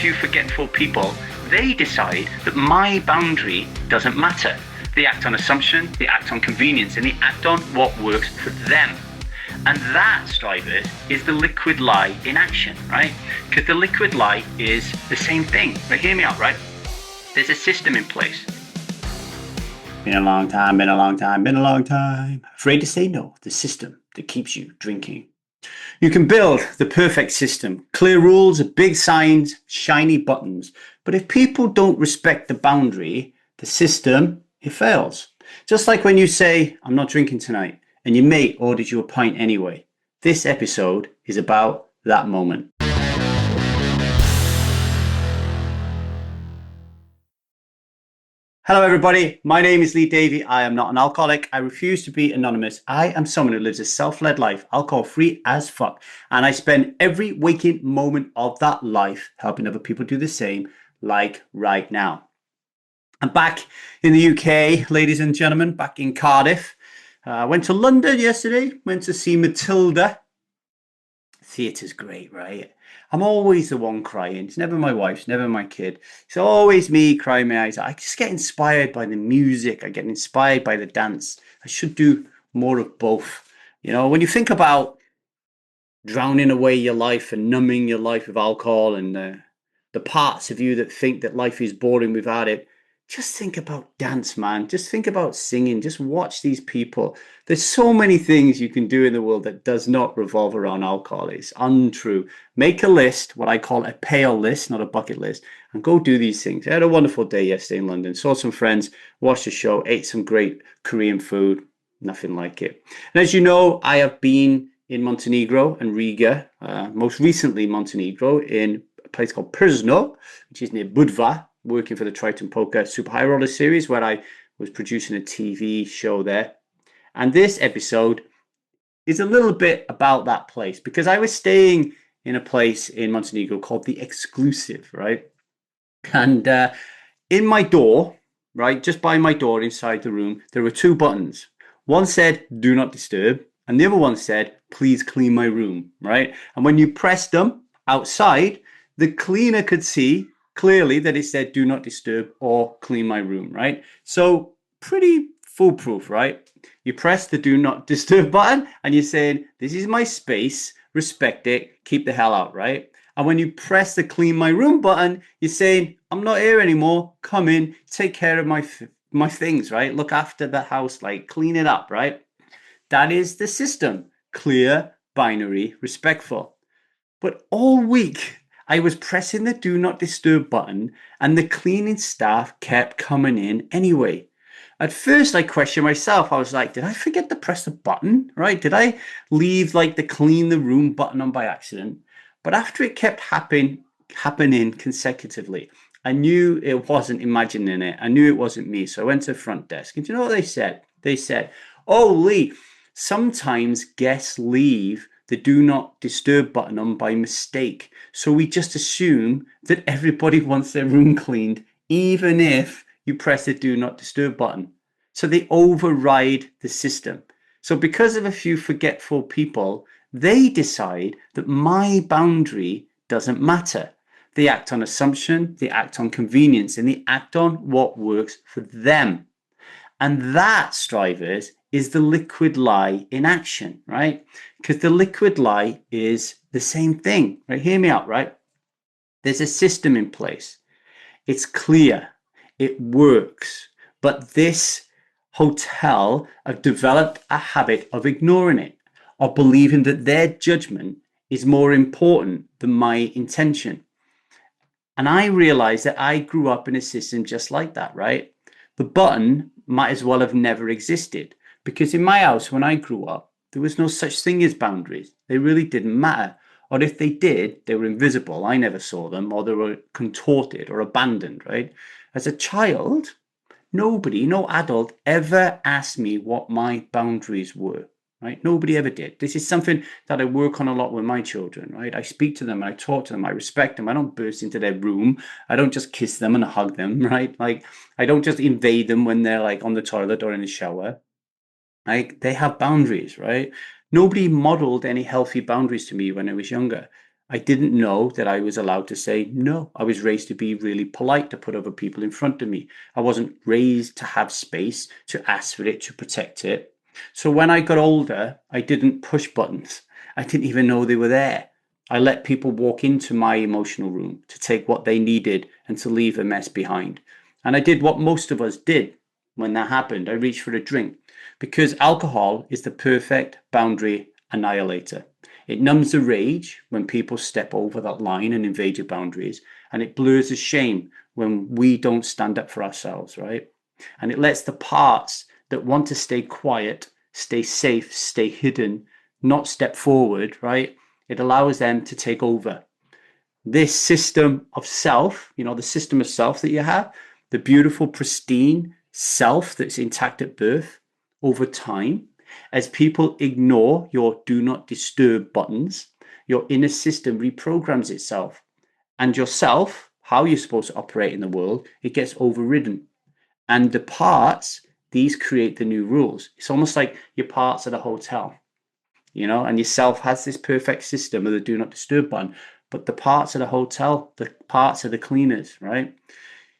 few forgetful people, they decide that my boundary doesn't matter. They act on assumption, they act on convenience, and they act on what works for them. And that, strivers, is the liquid lie in action, right? Because the liquid lie is the same thing. But hear me out, right? There's a system in place. Been a long time, been a long time, been a long time. Afraid to say no, the system that keeps you drinking. You can build the perfect system, clear rules, big signs, shiny buttons. But if people don't respect the boundary, the system, it fails. Just like when you say, I'm not drinking tonight, and your mate orders you a pint anyway. This episode is about that moment. Hello everybody, my name is Lee Davy. I am not an alcoholic. I refuse to be anonymous. I am someone who lives a self-led life, alcohol-free as fuck. And I spend every waking moment of that life helping other people do the same, like right now. I'm back in the UK, ladies and gentlemen, back in Cardiff. I went to London yesterday, went to see Matilda. Theatre's great, right? I'm always the one crying. It's never my wife, it's never my kid. It's always me crying my eyes out. I just get inspired by the music. I get inspired by the dance. I should do more of both. You know, when you think about drowning away your life and numbing your life with alcohol and the parts of you that think that life is boring without it, just think about dance, man. Just think about singing. Just watch these people. There's so many things you can do in the world that does not revolve around alcohol. It's untrue. Make a list, what I call a pale list, not a bucket list, and go do these things. I had a wonderful day yesterday in London. Saw some friends, watched the show, ate some great Korean food. Nothing like it. And as you know, I have been in Montenegro and Riga, most recently Montenegro, in a place called Przno, which is near Budva, working for the Triton Poker Super High Roller series, where I was producing a TV show there. And this episode is a little bit about that place, because I was staying in a place in Montenegro called The Exclusive, right? And in my door, right, just by my door inside the room, there were two buttons. One said, do not disturb, and the other one said, please clean my room, right? And when you pressed them outside, the cleaner could see clearly that it said do not disturb or clean my room, right? So pretty foolproof, right? You press the do not disturb button and you're saying, this is my space, respect it, keep the hell out, right? And when you press the clean my room button, you're saying, I'm not here anymore, come in, take care of my things, right? Look after the house, like clean it up, right? That is the system, clear, binary, respectful. But all week, I was pressing the do not disturb button and the cleaning staff kept coming in anyway. At first, I questioned myself. I was like, did I forget to press the button, right? Did I leave like the clean the room button on by accident? But after it kept happening consecutively, I knew it wasn't imagining it. I knew it wasn't me. So I went to the front desk. And do you know what they said? They said, oh, Lee, sometimes guests leave the do not disturb button on by mistake. So we just assume that everybody wants their room cleaned, even if you press the do not disturb button. So they override the system. So because of a few forgetful people, they decide that my boundary doesn't matter. They act on assumption, they act on convenience, and they act on what works for them. And that, strivers, is the liquid lie in action, right? Because the liquid lie is the same thing, right? Hear me out, right? There's a system in place. It's clear. It works. But this hotel have developed a habit of ignoring it, of believing that their judgment is more important than my intention. And I realized that I grew up in a system just like that, right? The button might as well have never existed. Because in my house, when I grew up, there was no such thing as boundaries. They really didn't matter. Or if they did, they were invisible. I never saw them, or they were contorted or abandoned, right? As a child, nobody, no adult ever asked me what my boundaries were, right? Nobody ever did. This is something that I work on a lot with my children, right? I speak to them, I talk to them, I respect them. I don't burst into their room. I don't just kiss them and hug them, right? Like, I don't just invade them when they're like on the toilet or in the shower. Like, they have boundaries, right? Nobody modeled any healthy boundaries to me when I was younger. I didn't know that I was allowed to say no. I was raised to be really polite, to put other people in front of me. I wasn't raised to have space, to ask for it, to protect it. So when I got older, I didn't push buttons. I didn't even know they were there. I let people walk into my emotional room to take what they needed and to leave a mess behind. And I did what most of us did when that happened. I reached for a drink because alcohol is the perfect boundary annihilator. It numbs the rage when people step over that line and invade your boundaries, and it blurs the shame when we don't stand up for ourselves, right? And it lets the parts that want to stay quiet, stay safe, stay hidden, not step forward, right? It allows them to take over. This system of self, the system of self that you have, the beautiful, pristine self that's intact at birth, over time, as people ignore your do not disturb buttons, your inner system reprograms itself. And yourself, how you're supposed to operate in the world, it gets overridden. And the parts, these create the new rules. It's almost like your parts at a hotel, and yourself has this perfect system of the do not disturb button. But the parts of the hotel, the parts of the cleaners, right?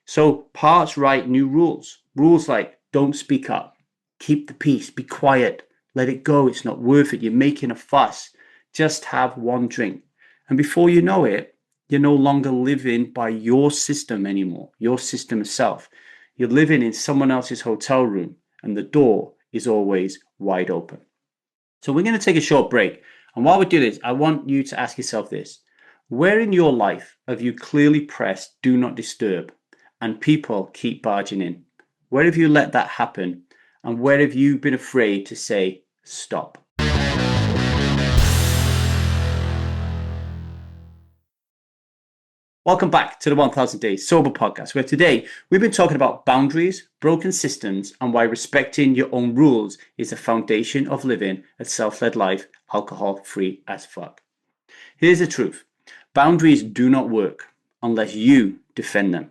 So parts write new rules. Rules like don't speak up, keep the peace, be quiet, let it go. It's not worth it. You're making a fuss. Just have one drink. And before you know it, you're no longer living by your system anymore, your system of self. You're living in someone else's hotel room and the door is always wide open. So we're going to take a short break. And while we do this, I want you to ask yourself this. Where in your life have you clearly pressed do not disturb and people keep barging in? Where have you let that happen? And where have you been afraid to say stop? Welcome back to the 1000 Days Sober podcast, where today we've been talking about boundaries, broken systems, and why respecting your own rules is the foundation of living a self-led life, alcohol-free as fuck. Here's the truth. Boundaries do not work unless you defend them.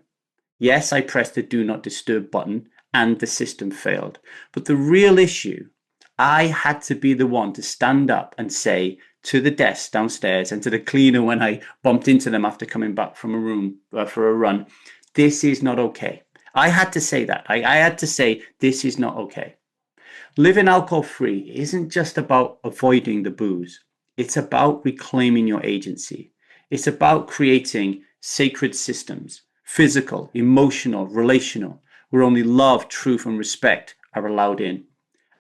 Yes, I pressed the do not disturb button and the system failed. But the real issue, I had to be the one to stand up and say to the desk downstairs and to the cleaner when I bumped into them after coming back from a room for a run, this is not okay. I had to say that. I had to say, this is not okay. Living alcohol free isn't just about avoiding the booze. It's about reclaiming your agency. It's about creating sacred systems, physical, emotional, relational, where only love, truth, and respect are allowed in.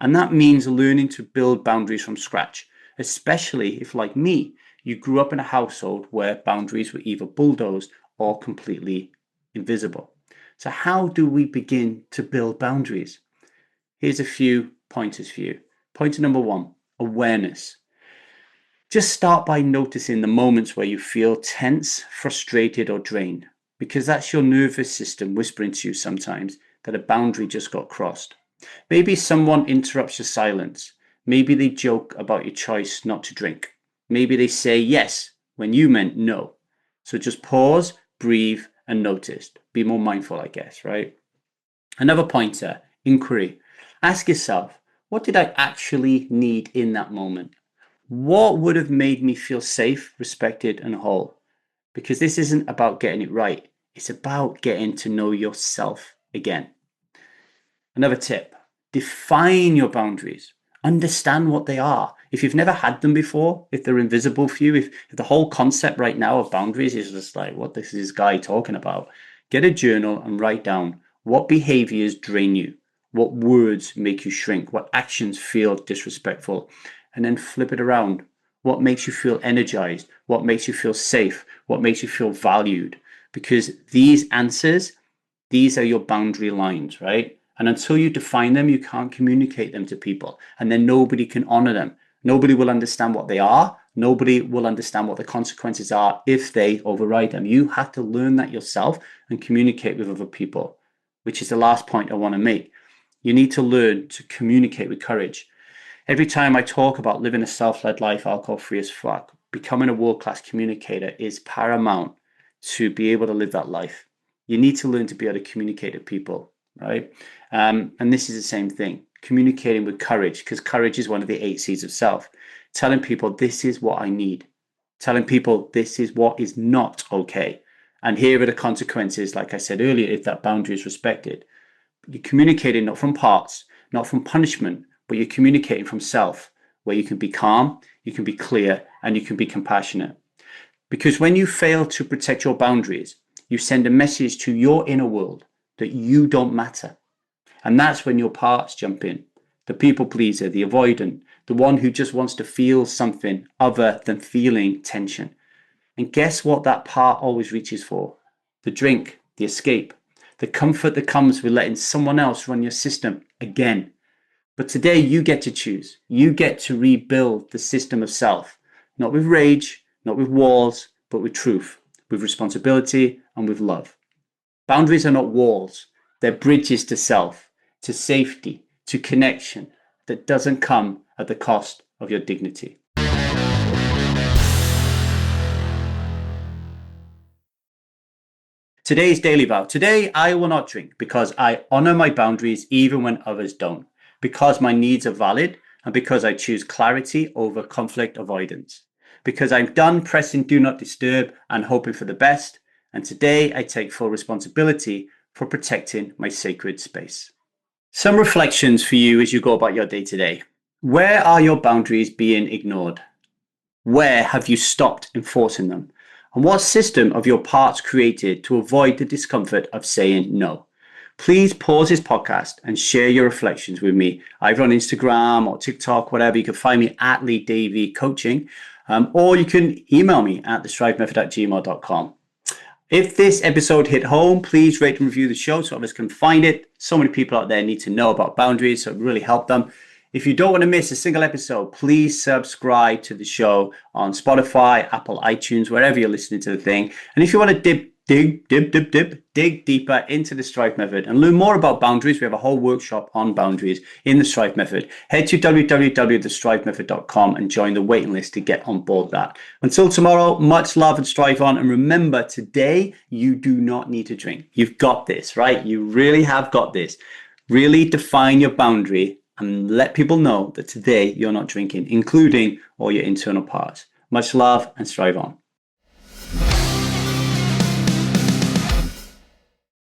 And that means learning to build boundaries from scratch, especially if, like me, you grew up in a household where boundaries were either bulldozed or completely invisible. So how do we begin to build boundaries? Here's a few pointers for you. Pointer number one, awareness. Just start by noticing the moments where you feel tense, frustrated, or drained, because that's your nervous system whispering to you sometimes that a boundary just got crossed. Maybe someone interrupts your silence. Maybe they joke about your choice not to drink. Maybe they say yes when you meant no. So just pause, breathe, and notice. Be more mindful, I guess, right? Another pointer, inquiry. Ask yourself, what did I actually need in that moment? What would have made me feel safe, respected, and whole? Because this isn't about getting it right. It's about getting to know yourself again. Another tip, define your boundaries. Understand what they are. If you've never had them before, if they're invisible for you, if the whole concept right now of boundaries is just like, what is this guy talking about? Get a journal and write down what behaviors drain you, what words make you shrink, what actions feel disrespectful, and then flip it around. What makes you feel energized? What makes you feel safe? What makes you feel valued? Because these answers, these are your boundary lines, right? And until you define them, you can't communicate them to people. And then nobody can honor them. Nobody will understand what they are. Nobody will understand what the consequences are if they override them. You have to learn that yourself and communicate with other people, which is the last point I want to make. You need to learn to communicate with courage. Every time I talk about living a self-led life, alcohol-free as fuck, becoming a world-class communicator is paramount to be able to live that life. You need to learn to be able to communicate to people, right? And this is the same thing, communicating with courage, because courage is one of the 8 C's of self. Telling people, this is what I need. telling people this is what is not okay. And here are the consequences, like I said earlier, if that boundary is respected. You're communicating not from parts, not from punishment, but you're communicating from self, where you can be calm, you can be clear, and you can be compassionate. Because when you fail to protect your boundaries, you send a message to your inner world that you don't matter. And that's when your parts jump in. The people pleaser, the avoidant, the one who just wants to feel something other than feeling tension. And guess what that part always reaches for? The drink, the escape, the comfort that comes with letting someone else run your system again. But today you get to choose. You get to rebuild the system of self, not with rage, not with walls, but with truth, with responsibility, and with love. Boundaries are not walls. They're bridges to self, to safety, to connection that doesn't come at the cost of your dignity. Today's daily vow. Today, I will not drink because I honor my boundaries even when others don't, because my needs are valid, and because I choose clarity over conflict avoidance, because I'm done pressing do not disturb and hoping for the best, and today I take full responsibility for protecting my sacred space. Some reflections for you as you go about your day today. Where are your boundaries being ignored? Where have you stopped enforcing them? And what system of your parts created to avoid the discomfort of saying no? Please pause this podcast and share your reflections with me, either on Instagram or TikTok, whatever. You can find me at LeeDavyCoaching, or you can email me at thestrivemethod@gmail.com. If this episode hit home, please rate and review the show so others can find it. So many people out there need to know about boundaries, so it really help them. If you don't want to miss a single episode, please subscribe to the show on Spotify, Apple, iTunes, wherever you're listening to the thing. And if you want to dig deeper into the Strive Method and learn more about boundaries, we have a whole workshop on boundaries in the Strive Method. Head to www.thestrivemethod.com and join the waiting list to get on board that. Until tomorrow, much love and strive on. And remember, today, you do not need to drink. You've got this, right? You really have got this. Really define your boundary and let people know that today you're not drinking, including all your internal parts. Much love and strive on.